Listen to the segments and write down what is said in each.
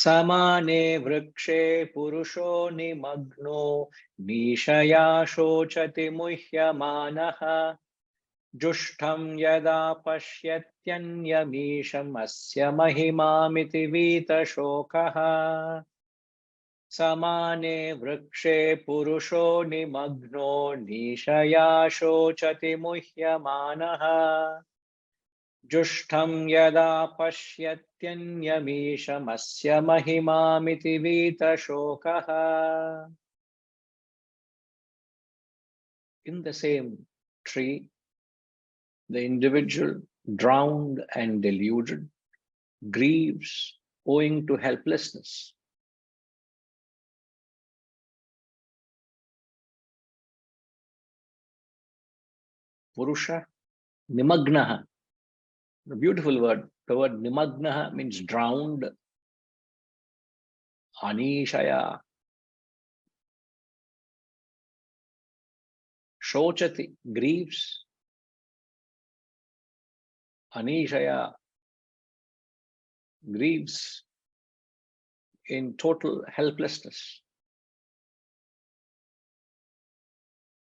samane vrikshe purusho nimagno nishaya shochati muhyamanaha jushtham yada pasyatyanyamisham asya mahimamiti vita shokaha. Samane vrikshe purusho nimagno nishaya shochati muhyamanaha jushtham yada pasyatyanyamisham asya mahimamiti vita shokaha. In the same tree, the individual, drowned and deluded, grieves owing to helplessness. Purusha, nimagnaha. A beautiful word. The word nimagnaha means drowned. Anishaya. Shochati, grieves. Anishaya, grieves in total helplessness.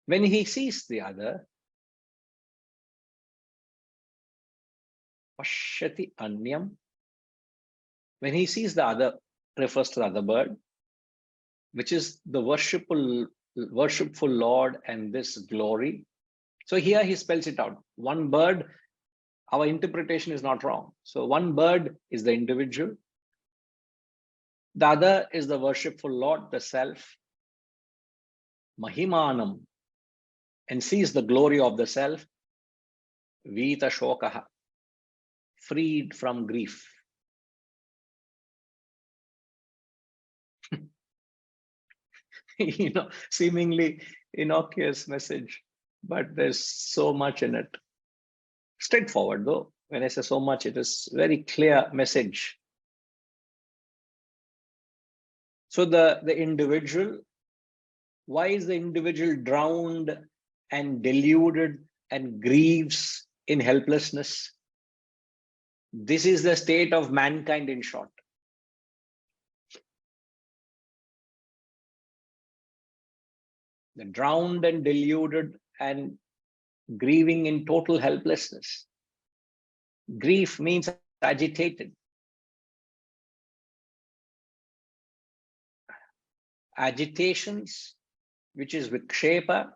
When he sees the other, pashyati anyam. When he sees the other, refers to the other bird, which is the worshipful Lord and this glory. So here he spells it out. One bird, our interpretation is not wrong. So one bird is the individual. The other is the worshipful Lord, the self, Mahimanam, and sees the glory of the self, Vita Shokaha, freed from grief. Seemingly innocuous message, but there's so much in it. Straightforward though. When I say so much, it is very clear message. So the individual, why is the individual drowned and deluded and grieves in helplessness? This is the state of mankind in short. The drowned and deluded and grieving in total helplessness. Grief means agitated. Agitations, which is vikshepa,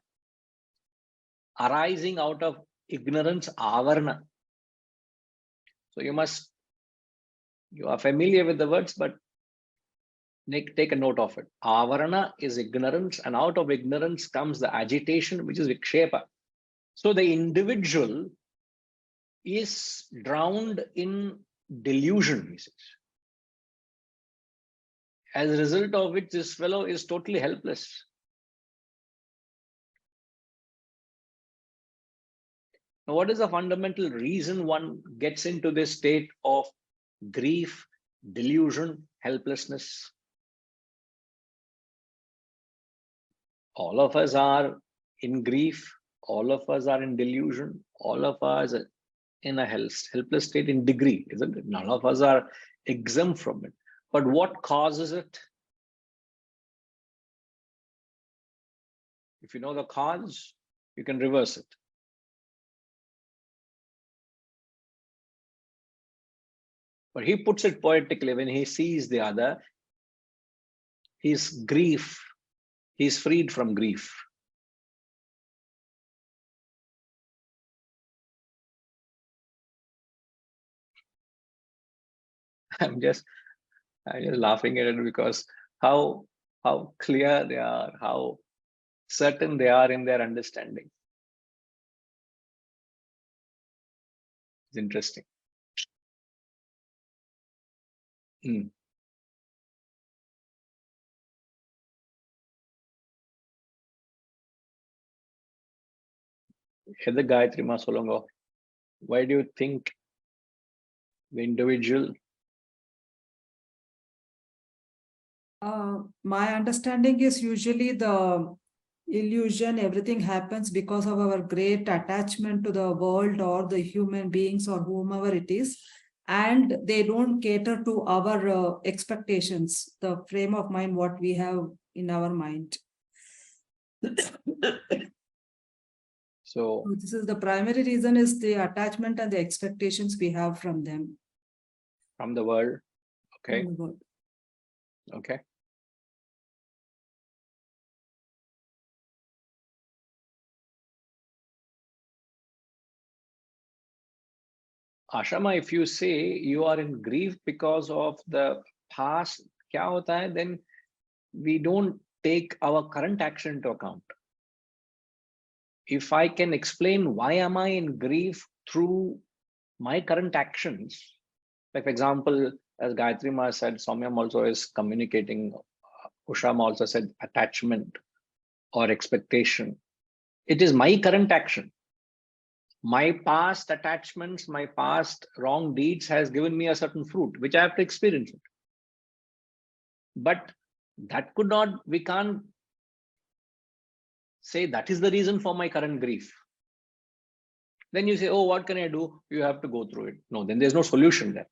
arising out of ignorance, avarna. So you are familiar with the words, but take a note of it. Avarana is ignorance, and out of ignorance comes the agitation, which is vikshepa. So the individual is drowned in delusion, he says. As a result of which this fellow is totally helpless. Now, what is the fundamental reason one gets into this state of grief, delusion, helplessness? All of us are in grief. All of us are in delusion. All of us are in a helpless state in degree, isn't it? None of us are exempt from it. But what causes it? If you know the cause, you can reverse it. But he puts it poetically. When he sees the other, his grief, he's freed from grief. I'm just laughing at it because how clear they are, how certain they are in their understanding. It's interesting. Gayatri Ma Solongo, why do you think the individual? My understanding is usually the illusion, everything happens because of our great attachment to the world or the human beings or whomever it is. and they don't cater to our expectations, the frame of mind, what we have in our mind. So This is the primary reason, is the attachment and the expectations we have from them. from the world. Okay. From the world. Okay. Ashama, if you say you are in grief because of the past, kya hota hai, then we don't take our current action into account. If I can explain why am I in grief through my current actions, like for example, as Gayatri Ma said, Soumyam also is communicating, Ushama also said attachment or expectation. It is my current action. My past attachments, my past wrong deeds has given me a certain fruit, which I have to experience it. But that could not, we can't say that is the reason for my current grief. Then you say, oh, what can I do? You have to go through it. No, then there's no solution there.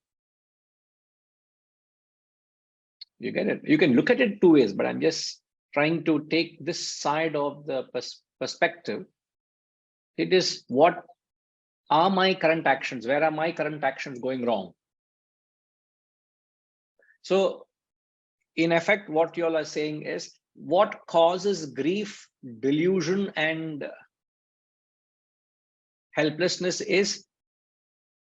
You get it? You can look at it two ways, but I'm just trying to take this side of the perspective. It is what are my current actions? Where are my current actions going wrong? So in effect, what you all are saying is what causes grief, delusion, and helplessness is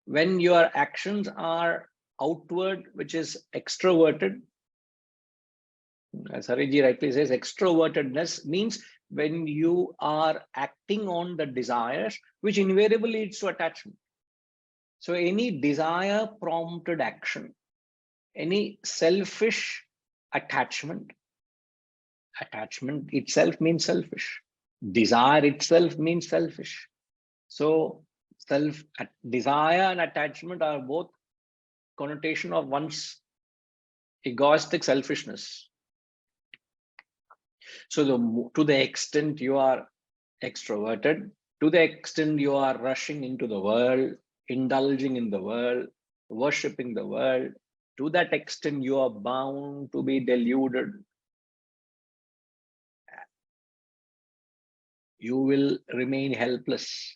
when your actions are outward, which is extroverted. As Hariji rightly says, extrovertedness means when you are acting on the desires, which invariably leads to attachment. So any desire prompted action, any selfish attachment itself means selfish. Desire itself means selfish. So desire and attachment are both connotation of one's egoistic selfishness. So to the extent you are extroverted, to the extent you are rushing into the world, indulging in the world, worshipping the world, to that extent you are bound to be deluded. You will remain helpless.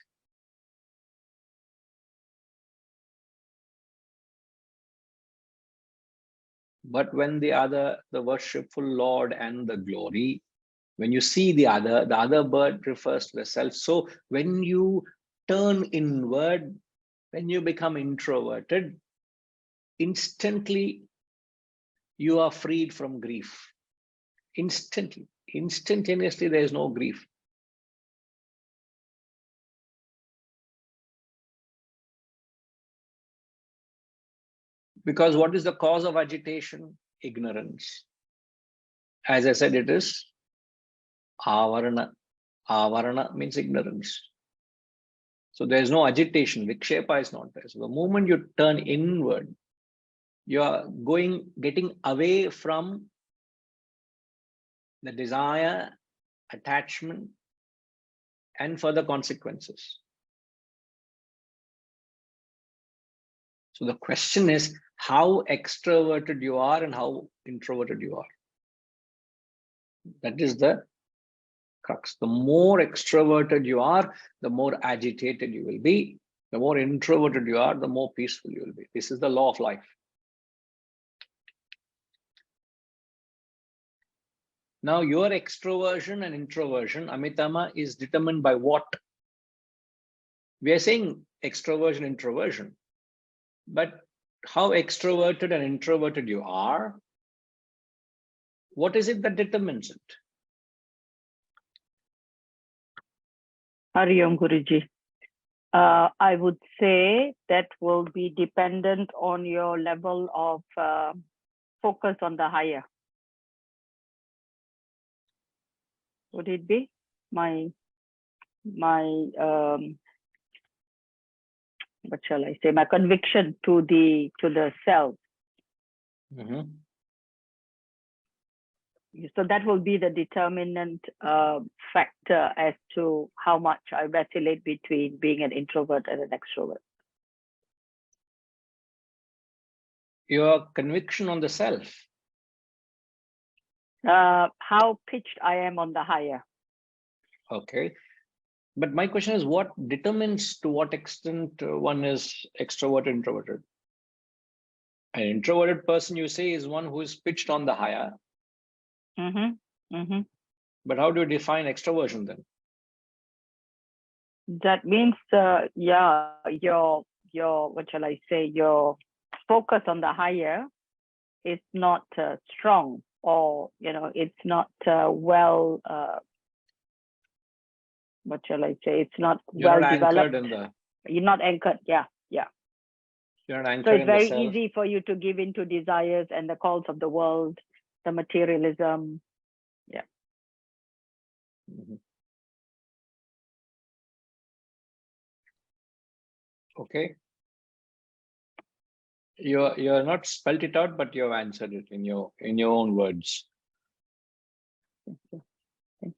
But when the worshipful Lord and the glory, when you see the other bird refers to the self. So when you turn inward, when you become introverted, instantly you are freed from grief. Instantaneously, there is no grief. Because what is the cause of agitation? Ignorance. As I said, it is avarana. Avarana means ignorance. So there is no agitation. Vikshepa is not there. So the moment you turn inward, you are getting away from the desire, attachment, and further consequences. So the question is how extroverted you are and how introverted you are. That is the crux. The more extroverted you are, the more agitated you will be. The more introverted you are, the more peaceful you will be. This is the law of life. Now, your extroversion and introversion, Amitama, is determined by what? We are saying extroversion, introversion, but how extroverted and introverted you are, what is it that determines it? Hari Om Guruji. I would say that will be dependent on your level of focus on the higher. Would it be my what shall I say, my conviction to the self? Mm-hmm. So that will be the determinant factor as to how much I vacillate between being an introvert and an extrovert. Your conviction on the self. How pitched I am on the higher. Okay. But my question is, what determines to what extent one is extrovert, introverted? An introverted person, you say, is one who is pitched on the higher. But how do you define extroversion then? That means, your what shall I say? Your focus on the higher is not strong, or it's not well. What shall I say? It's not You're well not developed. anchored in the. You're not anchored. Yeah. You're not So anchored it's in the very self. easy for you to give into desires and the calls of the world, the materialism. Yeah. Okay. You're not spelt it out, but you've answered it in your own words.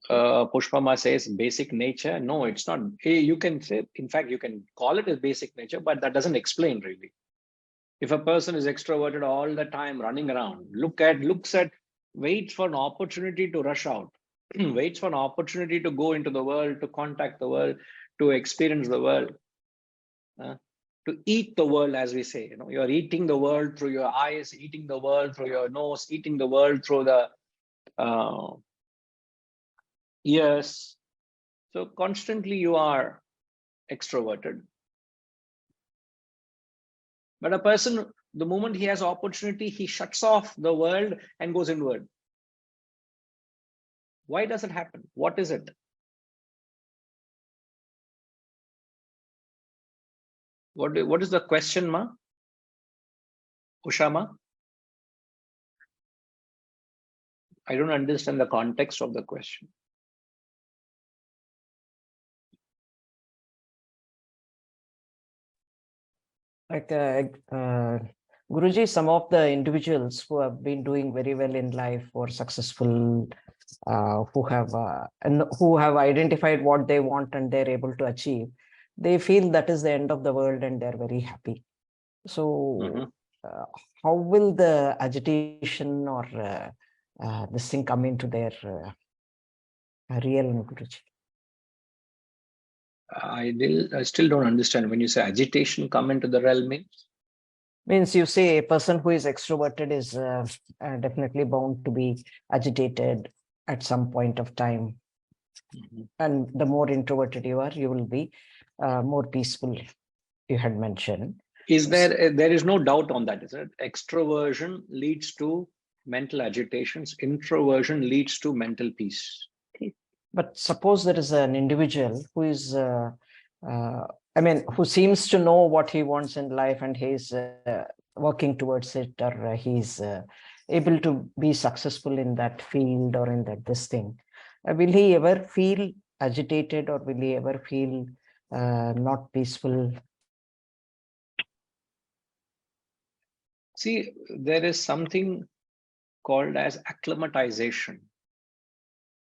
Pushpama says basic nature. No, it's not. You can say, in fact, you can call it as basic nature, but that doesn't explain really. If a person is extroverted all the time, running around, waits for an opportunity to rush out, waits for an opportunity to go into the world, to contact the world, to experience the world, to eat the world, as we say. You're eating the world through your eyes, eating the world through your nose, eating the world through the ears. So constantly you are extroverted. But a person, the moment he has opportunity, he shuts off the world and goes inward. Why does it happen? What is it? What is the question, Ma? Ushama? I don't understand the context of the question. Like Guruji, some of the individuals who have been doing very well in life or successful, who have identified what they want and they're able to achieve, they feel that is the end of the world and they're very happy. So how will the agitation or this thing come into their realm, Guruji? I still don't understand. When you say agitation come into the realm, Means you say a person who is extroverted is definitely bound to be agitated at some point of time. And the more introverted you are, you will be more peaceful, you had mentioned. There is no doubt on that, is it? Extroversion leads to mental agitations. Introversion leads to mental peace. But suppose there is an individual who is, who seems to know what he wants in life and he's working towards it, or he's able to be successful in that field or in this thing. Will he ever feel agitated, or will he ever feel not peaceful? See, there is something called as acclimatization.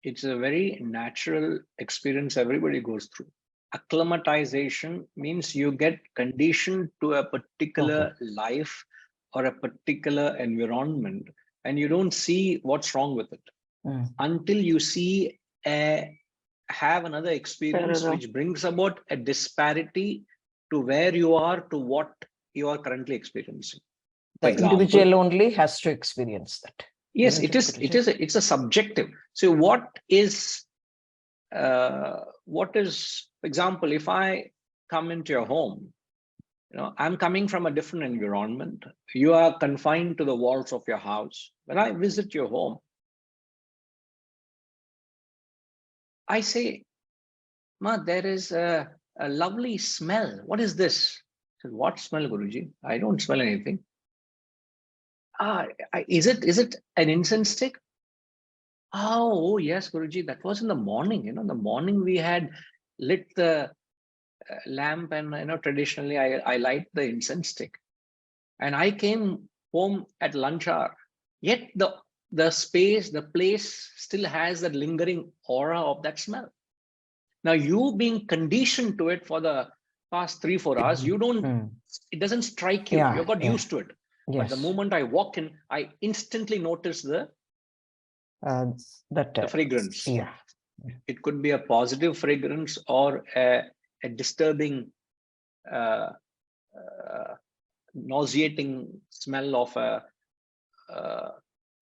It's a very natural experience everybody goes through. Acclimatization means you get conditioned to a particular life or a particular environment, and you don't see what's wrong with it until you have another experience which brings about a disparity to where you are to what you are currently experiencing. The individual only has to experience that. Yes, it's a subjective. So what is, for example, if I come into your home, I'm coming from a different environment. You are confined to the walls of your house. When I visit your home, I say, Ma, there is a lovely smell. What is this? I said, what smell, Guruji? I don't smell anything. Is it an incense stick? Oh, yes, Guruji, that was in the morning. In the morning we had lit the lamp, and traditionally I light the incense stick. And I came home at lunch hour. Yet the place still has that lingering aura of that smell. Now, you being conditioned to it for the past 3-4 hours, it doesn't strike you. You got used to it. But the Yes. moment I walk in, I instantly notice the That fragrance. yeah. It could be a positive fragrance or a disturbing, nauseating smell of a,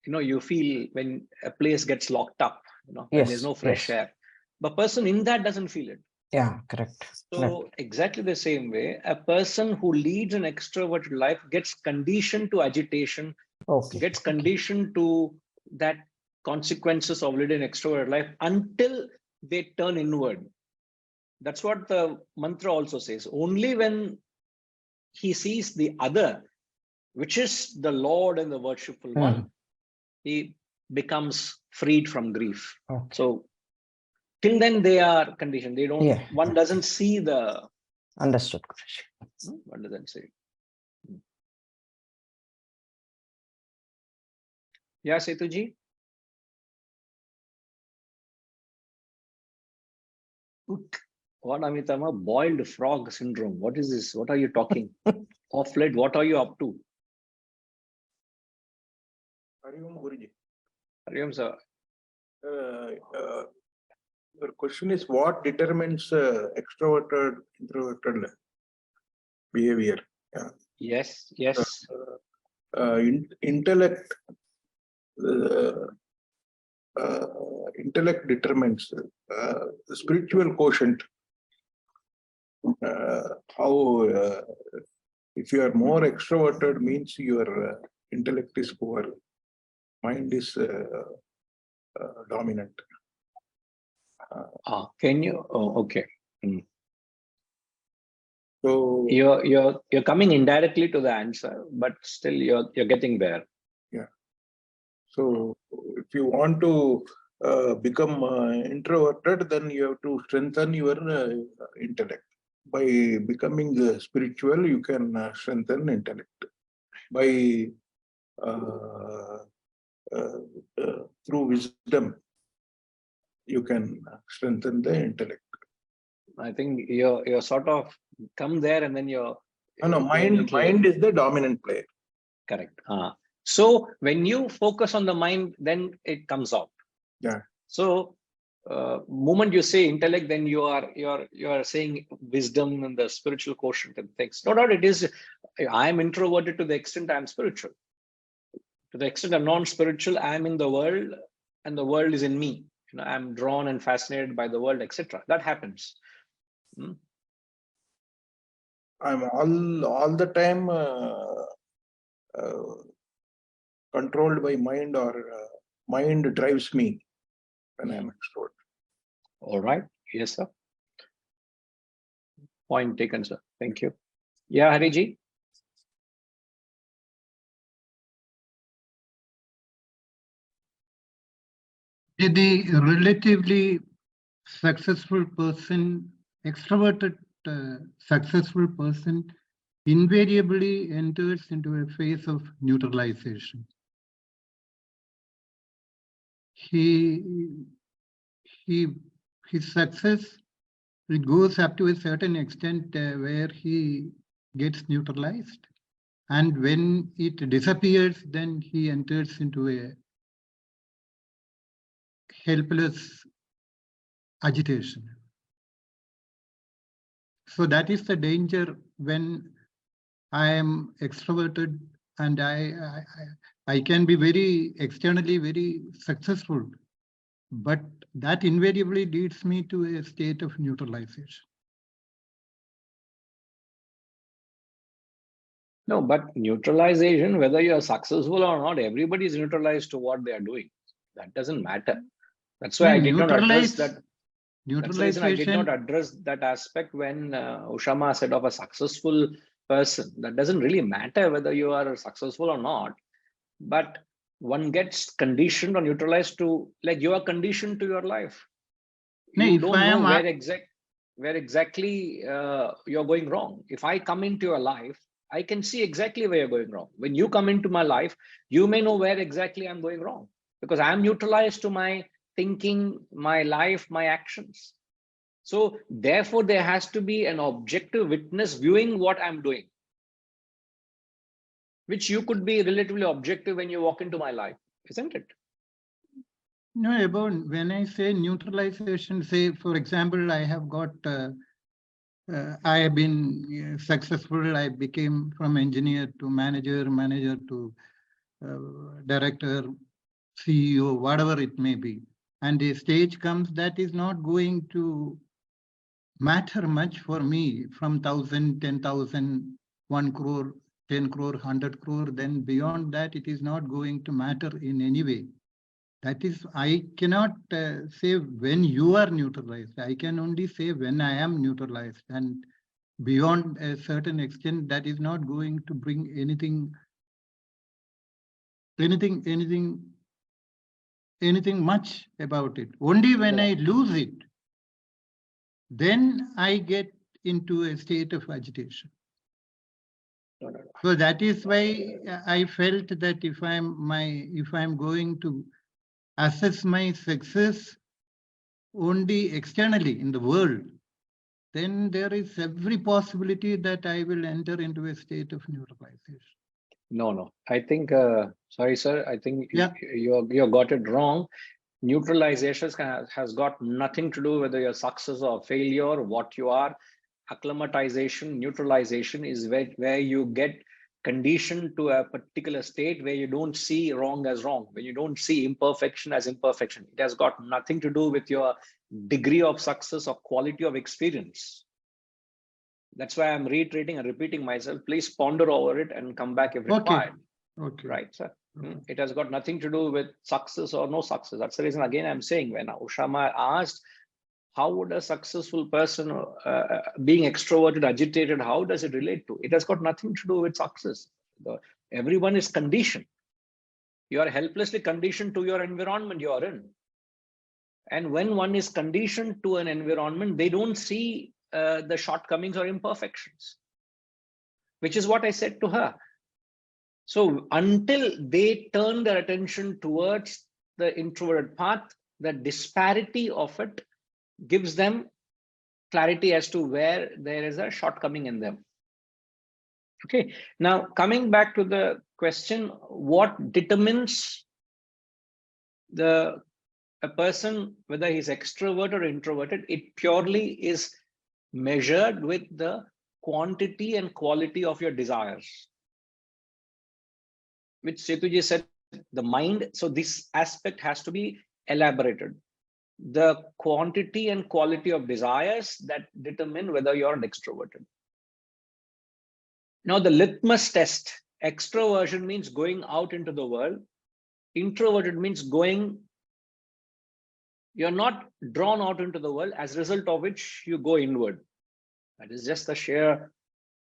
you feel when a place gets locked up, when there's Yes. no fresh air. The person in that doesn't feel it. Yeah. Correct. So exactly the same way, a person who leads an extroverted life gets conditioned to agitation, Okay. gets conditioned to that consequences of leading an extroverted life until they turn inward. That's what the mantra also says. Only when he sees the other, which is the Lord and the worshipful one, he becomes freed from grief. Okay. So till then they are conditioned. They don't. Yeah. One doesn't see the. Understood, Guruji. One doesn't see. Yeah, Setuji. What, Amitama? Boiled frog syndrome. What is this? What are you talking? Off late, what are you up to? Hariom Guruji. Hariom, sir. Your question is what determines extroverted, introverted behavior? Yeah. Yes, yes. Intellect. Intellect determines the spiritual quotient. How if you are more extroverted means your intellect is poor, mind is dominant. Can you? Oh, okay. So You're coming indirectly to the answer, but still you're getting there. yeah. So if you want to become introverted, then you have to strengthen your intellect. By becoming spiritual, you can strengthen intellect. By through wisdom, you can strengthen the intellect. I think you're sort of come there and then you're. No, mind is the dominant player. Correct. So when you focus on the mind, then it comes out. Yeah. So moment you say intellect, then you are saying wisdom and the spiritual quotient and things. No doubt it is. I am introverted to the extent I am spiritual. To the extent I'm non-spiritual, I am in the world and the world is in me. I'm drawn and fascinated by the world, etc. That happens. I'm all the time controlled by mind, or mind drives me when I'm extrovert. All right. Yes, sir. Point taken, sir. Thank you. Yeah, Hariji. The relatively successful person, extroverted successful person, invariably enters into a phase of neutralization. His success, it goes up to a certain extent where he gets neutralized, and when it disappears, then he enters into a helpless agitation. So that is the danger when I am extroverted and I can be very externally very successful, but that invariably leads me to a state of neutralization. No, but neutralization, whether you are successful or not, everybody is neutralized to what they are doing. That doesn't matter. That's why I did not address that. That's the reason I did not address that aspect when Ushama said of a successful person. That doesn't really matter whether you are successful or not, but one gets conditioned or neutralized to, like you are conditioned to your life. You don't know where exactly you're going wrong. If I come into your life, I can see exactly where you're going wrong. When you come into my life, you may know where exactly I'm going wrong because I'm neutralized to my thinking, my life, my actions. So therefore, there has to be an objective witness viewing what I'm doing. which you could be relatively objective when you walk into my life, isn't it? No, about when I say neutralization, say, for example, I have got, I have been successful. I became from engineer to manager, manager to director, CEO, whatever it may be. And a stage comes that is not going to matter much for me from 1,000, 10,000, 1 crore, 10 crore, 100 crore. Then beyond that, it is not going to matter in any way. That is, I cannot say when you are neutralized. I can only say when I am neutralized. And beyond a certain extent, that is not going to bring anything much about it. Only when I lose it, then I get into a state of agitation. So that is why I felt that if I'm going to assess my success only externally in the world, then there is every possibility that I will enter into a state of neutralization. No. I think, sorry, sir, I think Yeah. you got it wrong. Neutralization has got nothing to do whether you're success or failure, what you are. Acclimatization, neutralization is where you get conditioned to a particular state where you don't see wrong as wrong, when you don't see imperfection as imperfection. It has got nothing to do with your degree of success or quality of experience. That's why I'm reiterating and repeating myself. Please ponder over it and come back if required. Okay. Right, sir? Okay. It has got nothing to do with success or no success. That's the reason, again, I'm saying when Ushama asked, how would a successful person being extroverted, agitated, how does it relate to? It has got nothing to do with success. Everyone is conditioned. You are helplessly conditioned to your environment you are in. And when one is conditioned to an environment, they don't see the shortcomings or imperfections, which is what I said to her. So until they turn their attention towards the introverted path, the disparity of it gives them clarity as to where there is a shortcoming in them. Okay, now coming back to the question, what determines a person, whether he's extrovert or introverted, it purely is measured with the quantity and quality of your desires, which Setuji said, the mind. So this aspect has to be elaborated. The quantity and quality of desires that determine whether you're an extroverted. Now, the litmus test, extroversion means going out into the world. Introverted means you're not drawn out into the world, as a result of which you go inward. That is just the sheer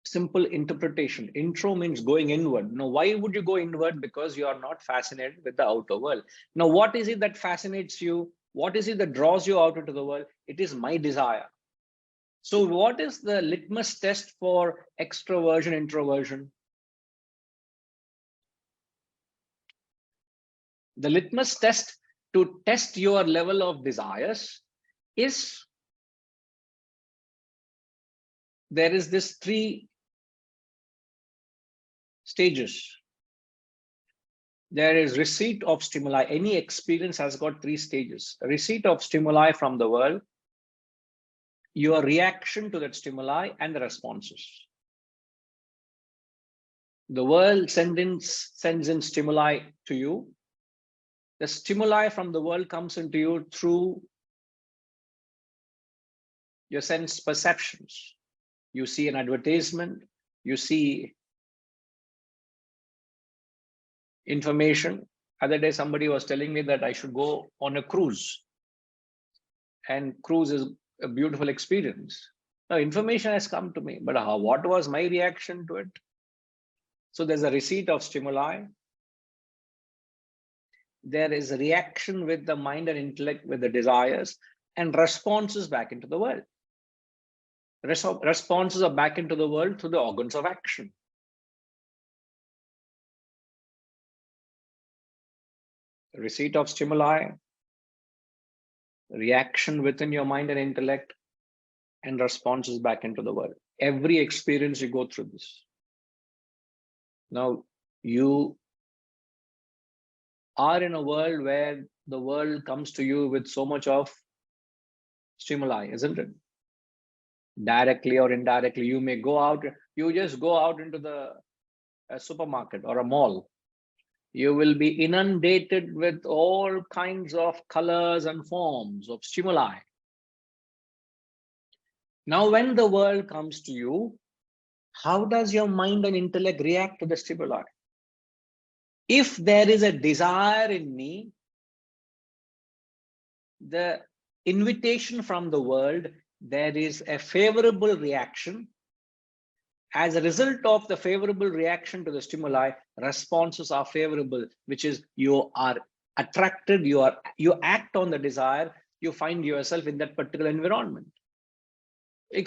simple interpretation. Intro means going inward. Now, why would you go inward? Because you are not fascinated with the outer world. Now, what is it that fascinates you? What is it that draws you out into the world? It is my desire. So what is the litmus test for extroversion, introversion? The litmus test to test your level of desires is, there is this 3 stages. There is receipt of stimuli. Any experience has got 3 stages. Receipt of stimuli from the world, your reaction to that stimuli, and the responses. The world sends in stimuli to you. The stimuli from the world comes into you through your sense perceptions. You see an advertisement, you see information. Other day, somebody was telling me that I should go on a cruise. And cruise is a beautiful experience. Now, information has come to me, but what was my reaction to it? So there's a receipt of stimuli. There is a reaction with the mind and intellect, with the desires, and responses back into the world. Responses are back into the world through the organs of action. Receipt of stimuli, reaction within your mind and intellect, and responses back into the world. Every experience you go through this. Now, You are in a world where the world comes to you with so much of stimuli, isn't it? Directly or indirectly, you may go out, you just go out into a supermarket or a mall. You will be inundated with all kinds of colors and forms of stimuli. Now, when the world comes to you, how does your mind and intellect react to the stimuli? If there is a desire in me, the invitation from the world, there is a favorable reaction. As a result of the favorable reaction to the stimuli, responses are favorable, which is you are attracted, you act on the desire, you find yourself in that particular environment.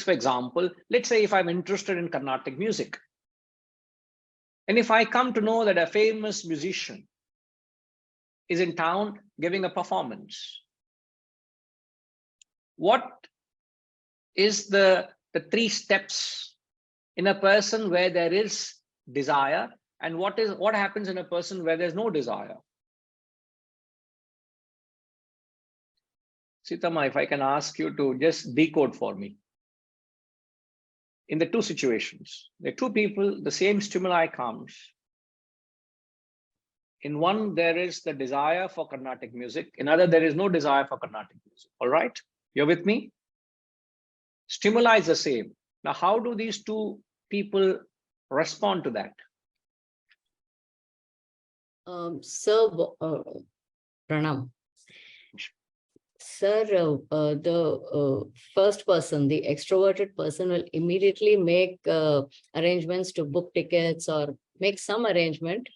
For example, let's say if I'm interested in Carnatic music, and if I come to know that a famous musician is in town giving a performance, what is the 3 steps in a person where there is desire, and what happens in a person where there's no desire? Sitama, if I can ask you to just decode for me. In the 2 situations, the 2 people, the same stimuli comes. In one, there is the desire for Carnatic music. In other, there is no desire for Carnatic music. All right? You're with me? Stimuli is the same. Now, how do these 2 people respond to that? Sir, Pranam. Sir, the first person, the extroverted person, will immediately make arrangements to book tickets or make some arrangement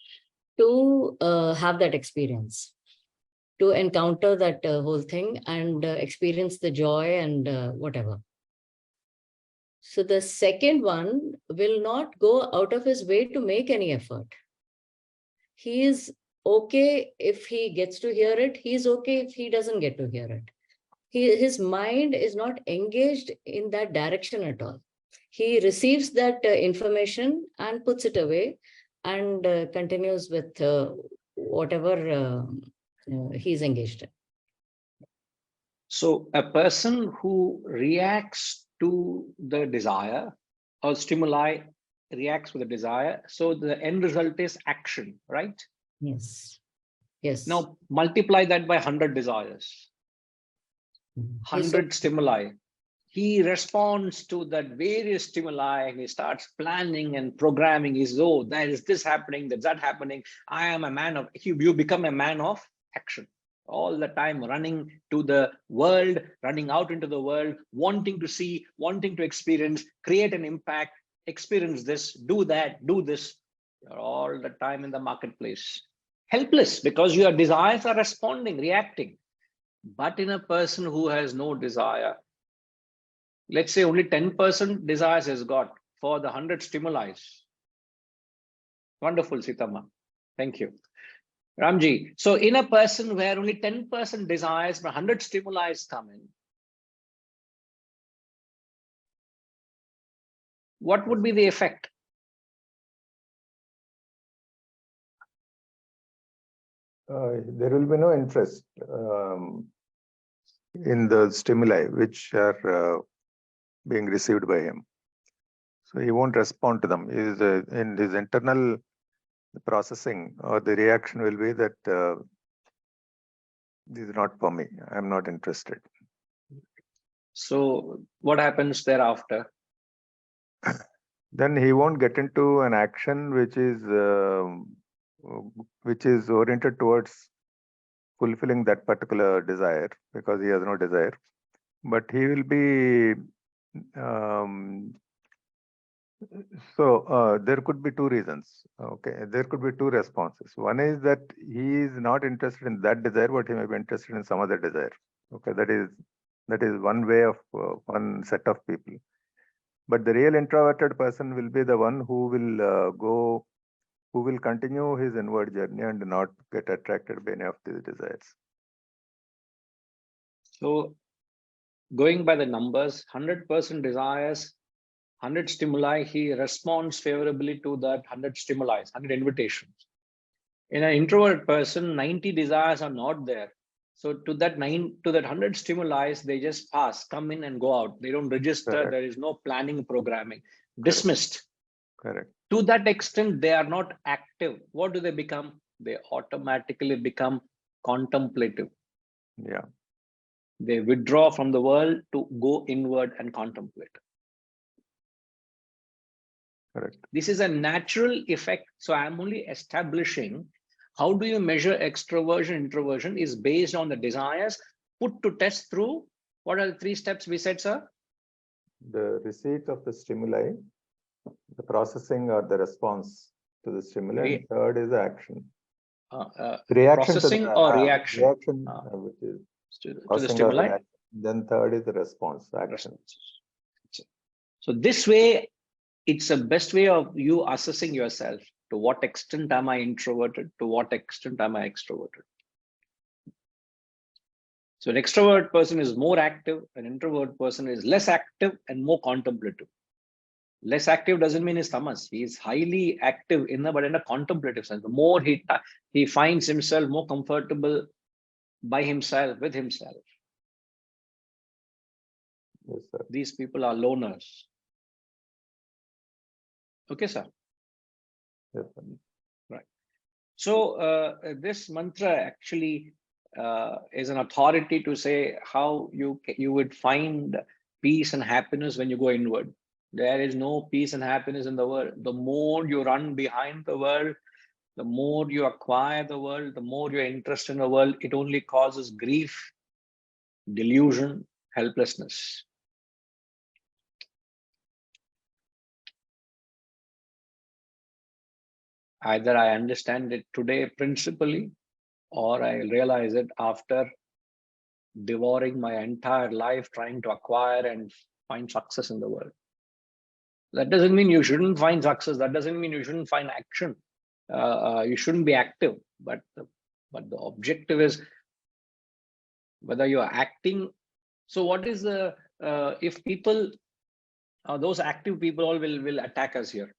to have that experience, to encounter that whole thing and experience the joy and whatever. So the second one will not go out of his way to make any effort. He is okay if he gets to hear it. He's okay if he doesn't get to hear it. His mind is not engaged in that direction at all. He receives that information and puts it away and continues with whatever he's engaged in. So a person who reacts to the desire or stimuli reacts with the desire. So the end result is action, right? Yes. Yes. Now multiply that by 100 desires, 100 stimuli. He responds to that various stimuli and he starts planning and programming his, oh, there is this happening, that's that happening. I am a man of, you become a man of action. All the time running to the world, running out into the world, wanting to see, wanting to experience, create an impact, experience this, do that, do this. You're all the time in the marketplace. Helpless because your desires are responding, reacting. But in a person who has no desire, let's say only 10% desires has got for the 100 stimuli. Wonderful, Sitama. Thank you. Ramji, so in a person where only 10% desires but 100 stimuli come in, what would be the effect? There will be no interest in the stimuli which are being received by him. So he won't respond to them. In his internal processing or the reaction will be that this is not for me. I'm not interested. So what happens thereafter? Then he won't get into an action which is oriented towards fulfilling that particular desire because he has no desire. But he will be there could be 2 reasons. Okay, there could be 2 responses. One is that he is not interested in that desire, but he may be interested in some other desire. Okay, that is one way of one set of people. But the real introverted person will be the one who will continue his inward journey and not get attracted by any of these desires. So going by the numbers, 100% desires, 100 stimuli, he responds favorably to that 100 stimuli, 100 invitations. In an introvert person, 90 desires are not there. So to that 100 stimuli, they just pass, come in and go out. They don't register. Correct. There is no planning, programming. Dismissed. Correct. To that extent, they are not active. What do they become? They automatically become contemplative. Yeah. They withdraw from the world to go inward and contemplate. Correct. This is a natural effect. So I'm only establishing how do you measure extroversion, introversion is based on the desires put to test through. What are the 3 steps we said, sir? The receipt of the stimuli, the processing or the response to the stimuli, and third is the action. Reaction Processing to the, or reaction? Reaction, which is To the processing or stimuli. reaction. Then third is the response, action. So this way, it's the best way of you assessing yourself. To what extent am I introverted? To what extent am I extroverted? So an extrovert person is more active, an introvert person is less active and more contemplative. Less active doesn't mean he's tamas. He is highly active but in a contemplative sense. The more he finds himself more comfortable by himself, with himself. Yes, sir. These people are loners. Okay, sir. Yes, sir. Right. So this mantra actually is an authority to say how you would find peace and happiness when you go inward. There is no peace and happiness in the world. The more you run behind the world, the more you acquire the world, the more you're interested in the world, it only causes grief, delusion, helplessness. Either I understand it today principally, or I realize it after devouring my entire life trying to acquire and find success in the world. That doesn't mean you shouldn't find success. That doesn't mean you shouldn't find action. You shouldn't be active, but the objective is whether you are acting. So what is the if people, those active people all will attack us here,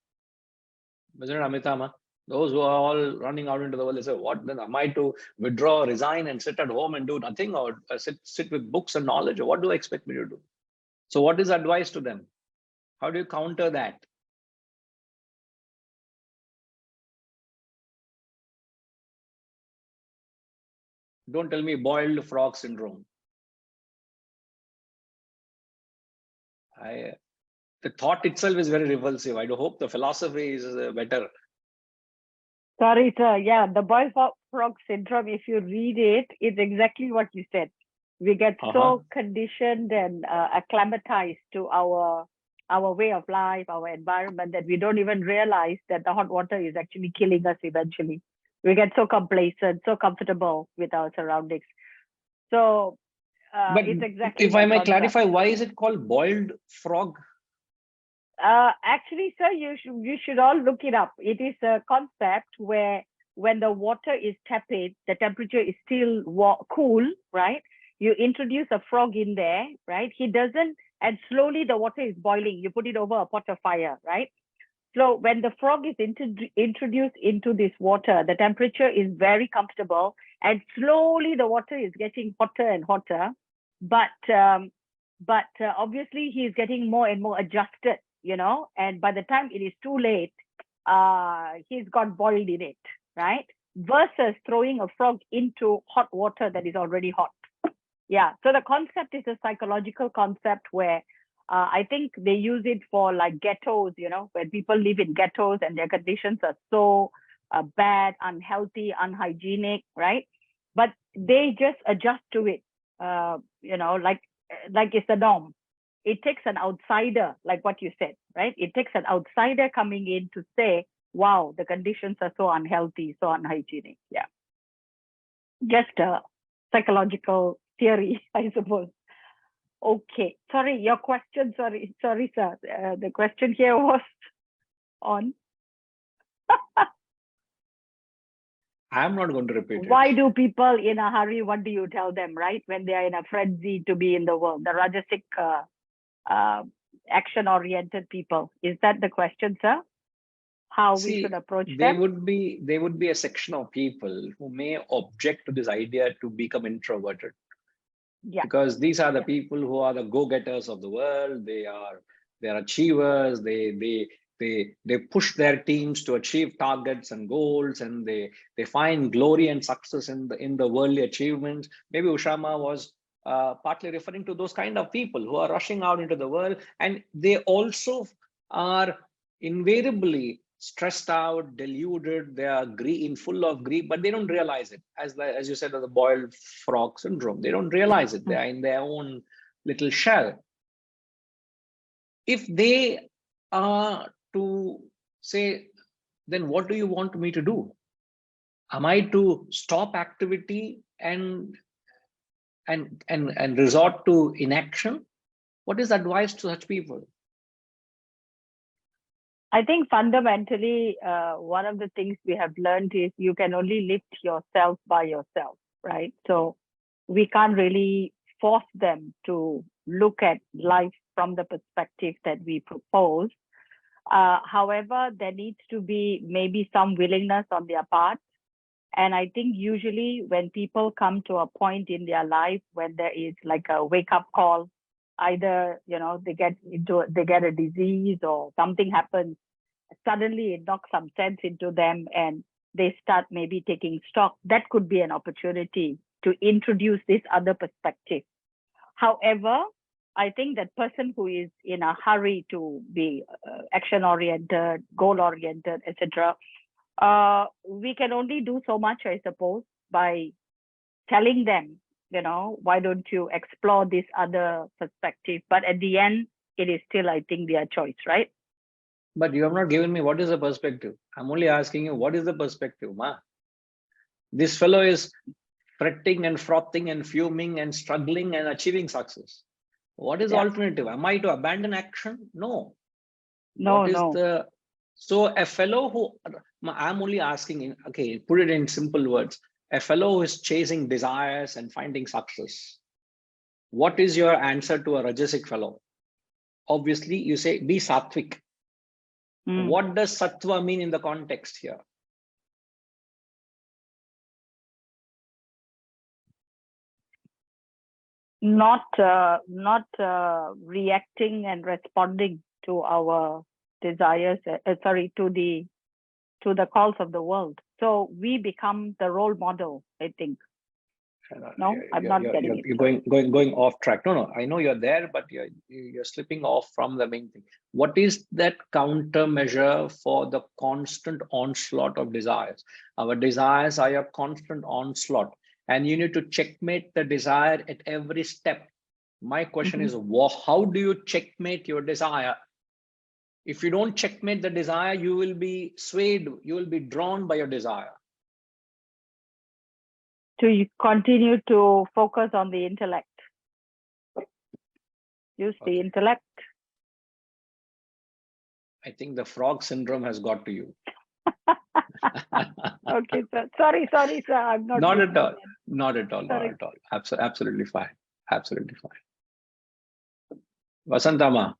isn't it, Amitama? Those who are all running out into the world, they say, what then am I to withdraw, resign and sit at home and do nothing, or sit with books and knowledge, or what do they expect me to do? So what is advice to them? How do you counter that? Don't tell me boiled frog syndrome. The thought itself is very repulsive. I do hope the philosophy is better. Sorry, sir. Yeah, the boiled frog syndrome, if you read it, it's exactly what you said. We get so conditioned and acclimatized to our way of life, our environment, that we don't even realize that the hot water is actually killing us eventually. We get so complacent, so comfortable with our surroundings. So but it's exactly. If I may clarify, why is it called boiled frog? Actually, sir, you should all look it up. It is a concept where when the water is tepid, the temperature is still cool, right? You introduce a frog in there, right? He doesn't, and slowly the water is boiling. You put it over a pot of fire, right? So when the frog is introduced into this water, the temperature is very comfortable, and slowly the water is getting hotter and hotter. But obviously he is getting more and more adjusted, you know, and by the time it is too late, he's got boiled in it, right? Versus throwing a frog into hot water that is already hot. Yeah, so the concept is a psychological concept where I think they use it for like ghettos, you know, where people live in ghettos and their conditions are so bad, unhealthy, unhygienic, right? But they just adjust to it, you know, like it's the norm. It takes an outsider, like what you said, right? It takes an outsider coming in to say, wow, the conditions are so unhealthy, so unhygienic. Yeah. Just a psychological theory, I suppose. Okay. Sorry, your question. Sorry, sir. The question here was on. I'm not going to repeat it. Why do people in a hurry, what do you tell them, right? When they are in a frenzy to be in the world, the Rajasic action-oriented people? Is that the question, sir? How we See, should approach there them? would be a section of people who may object to this idea to become introverted. Yeah. Because these are the Yeah. people who are the go-getters of the world. They're achievers. They push their teams to achieve targets and goals, and they find glory and success in the worldly achievements. Maybe Ushama was partly referring to those kind of people who are rushing out into the world, and they also are invariably stressed out, deluded. They are full of grief, but they don't realize it. As you said, the boiled frog syndrome. They don't realize it. They are in their own little shell. If they are to say, then what do you want me to do? Am I to stop activity and resort to inaction? What is advice to such people? I think fundamentally, one of the things we have learned is you can only lift yourself by yourself, right? So we can't really force them to look at life from the perspective that we propose. However, there needs to be maybe some willingness on their part. And I think usually when people come to a point in their life when there is like a wake-up call, either they get a disease or something happens, suddenly it knocks some sense into them and they start maybe taking stock. That could be an opportunity to introduce this other perspective. However, I think that person who is in a hurry to be action-oriented, goal-oriented, etc., we can only do so much, I suppose, by telling them, why don't you explore this other perspective? But at the end, it is still, I think, their choice, right? But you have not given me what is the perspective. I'm only asking you, what is the perspective, ma? This fellow is fretting and frothing and fuming and struggling and achieving success. What is the alternative? Am I to abandon action? No. No. So a fellow who, I'm only asking, okay, put it in simple words. A fellow who is chasing desires and finding success. What is your answer to a Rajasic fellow? Obviously, you say, be sattvic. What does sattva mean in the context here? Not reacting and responding to our desires, to the calls of the world. So we become the role model, I think. No, I'm not getting it. You're going off track. No, I know you're there, but you're slipping off from the main thing. What is that countermeasure for the constant onslaught of desires? Our desires are a constant onslaught, and you need to checkmate the desire at every step. My question is, how do you checkmate your desire? If you don't checkmate the desire, you will be swayed, you will be drawn by your desire. To continue to focus on the intellect. Use the intellect. I think the frog syndrome has got to you. Okay, sir. Sorry, sir. I'm not. Not at all. Not at all. Sorry. Not at all. Absolutely fine. Absolutely fine. Vasantama.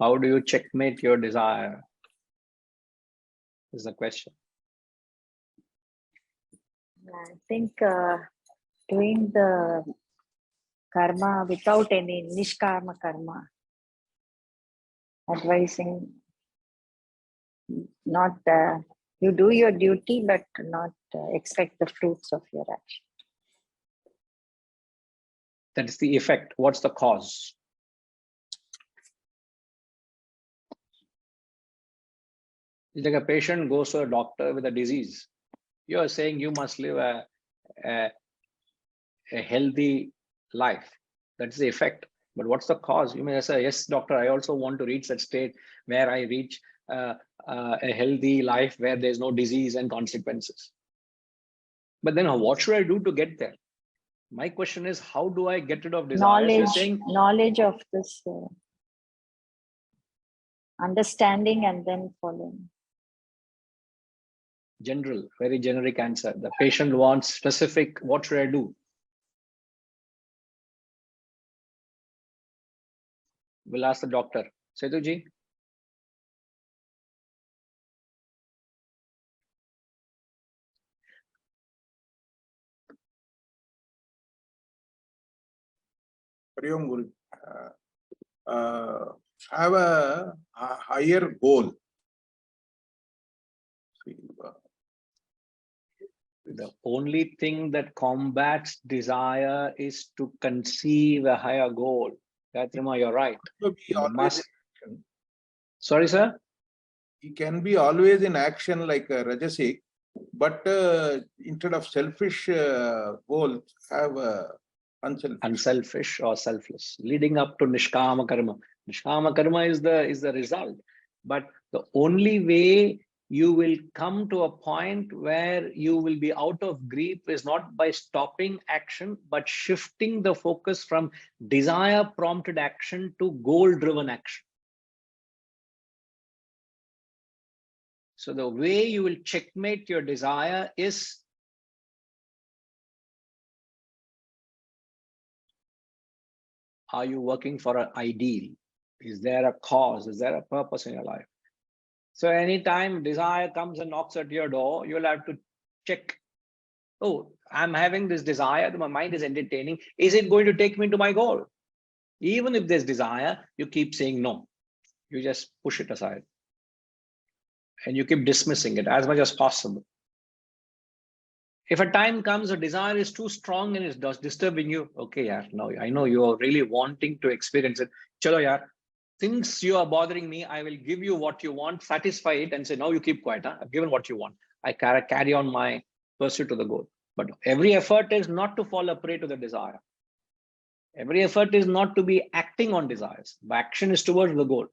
How do you checkmate your desire? Is the question. I think doing the karma without any nishkarma karma, advising not you do your duty, but not expect the fruits of your action. That is the effect. What's the cause? It's like a patient goes to a doctor with a disease. You are saying you must live a healthy life. That's the effect. But what's the cause? You may say, yes, doctor, I also want to reach that state where I reach a healthy life where there's no disease and consequences. But then what should I do to get there? My question is, how do I get rid of desires? Knowledge of this understanding and then following. General, very generic answer. The patient wants specific, what should I do? We'll ask the doctor. Setuji? Hari Om Guru. Have a higher goal. The only thing that combats desire is to conceive a higher goal. Gayatrima, you're right. Sorry, sir? He can be always in action like a Rajasic, but instead of selfish goals, have unselfish or selfless, leading up to Nishkama Karma. Nishkama Karma is the result. But the only way you will come to a point where you will be out of grief is not by stopping action, but shifting the focus from desire prompted action to goal driven action. So the way you will checkmate your desire is are you working for an ideal? Is there a cause? Is there a purpose in your life? So anytime desire comes and knocks at your door, you'll have to check, oh, I'm having this desire, my mind is entertaining. Is it going to take me to my goal? Even if there's desire, you keep saying no. You just push it aside. And you keep dismissing it as much as possible. If a time comes, a desire is too strong and it's disturbing you, okay, yeah, no, I know you are really wanting to experience it. Chalo, yeah. Since you are bothering me, I will give you what you want, satisfy it, and say, no, you keep quiet. Huh? I've given what you want. I carry on my pursuit to the goal. But every effort is not to fall a prey to the desire. Every effort is not to be acting on desires. The action is towards the goal.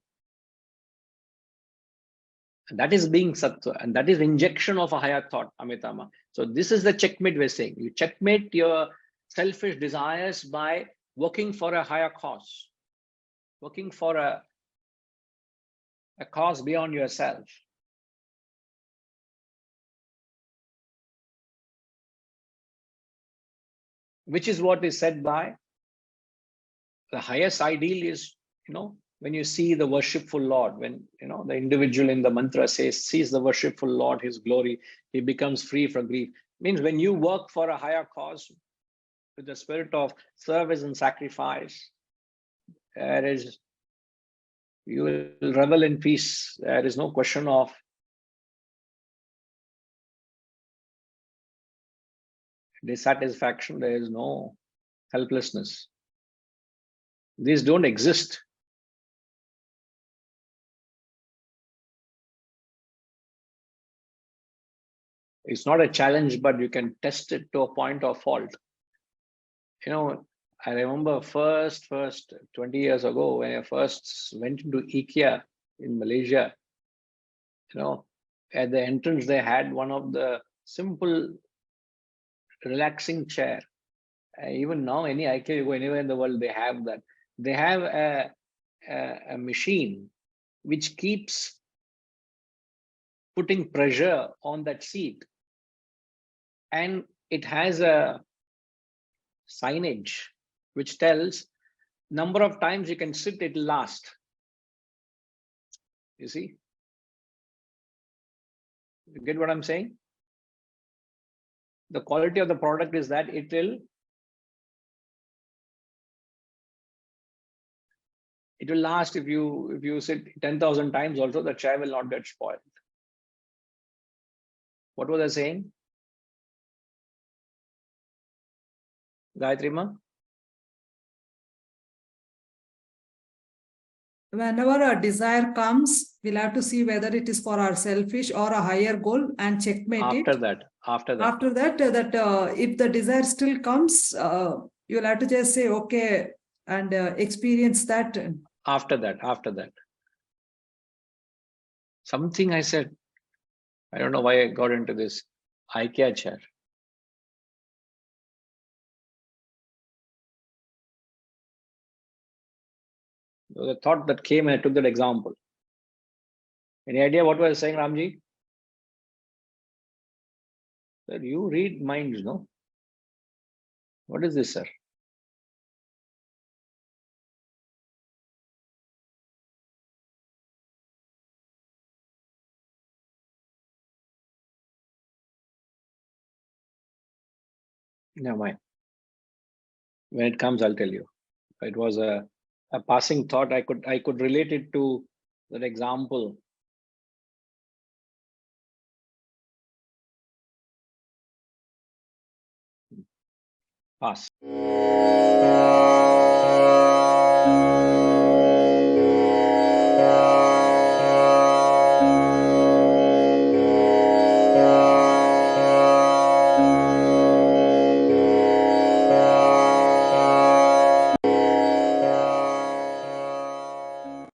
And that is being sattva, and that is injection of a higher thought, Amitama. So this is the checkmate we're saying. You checkmate your selfish desires by working for a higher cause. Working for a cause beyond yourself. Which is what is said by the highest ideal is, when you see the worshipful Lord, when, the individual in the mantra sees the worshipful Lord, his glory, he becomes free from grief. Means when you work for a higher cause with the spirit of service and sacrifice, you will revel in peace. There is no question of dissatisfaction. There is no helplessness. These don't exist. It's not a challenge, but you can test it to a point of fault. I remember first 20 years ago when I first went into IKEA in Malaysia, at the entrance, they had one of the simple relaxing chair. Even now, any IKEA, you go anywhere in the world, they have that. They have a machine which keeps putting pressure on that seat. And it has a signage which tells number of times you can sit, it will last. You see? You get what I'm saying? The quality of the product is that it will last. If you sit 10,000 times also, the chair will not get spoiled. What was I saying? Gayatri Ma? Whenever a desire comes, we'll have to see whether it is for our selfish or a higher goal and checkmate after it. That, if the desire still comes, you'll have to just say, okay, and experience that. After that. Something I said, I don't know why I got into this IKEA chair. There was a thought that came and I took that example. Any idea what was I saying, Ramji? Sir, you read minds, no? What is this, sir? Never mind. When it comes, I'll tell you. It was a passing thought. I could relate it to that example. Pass.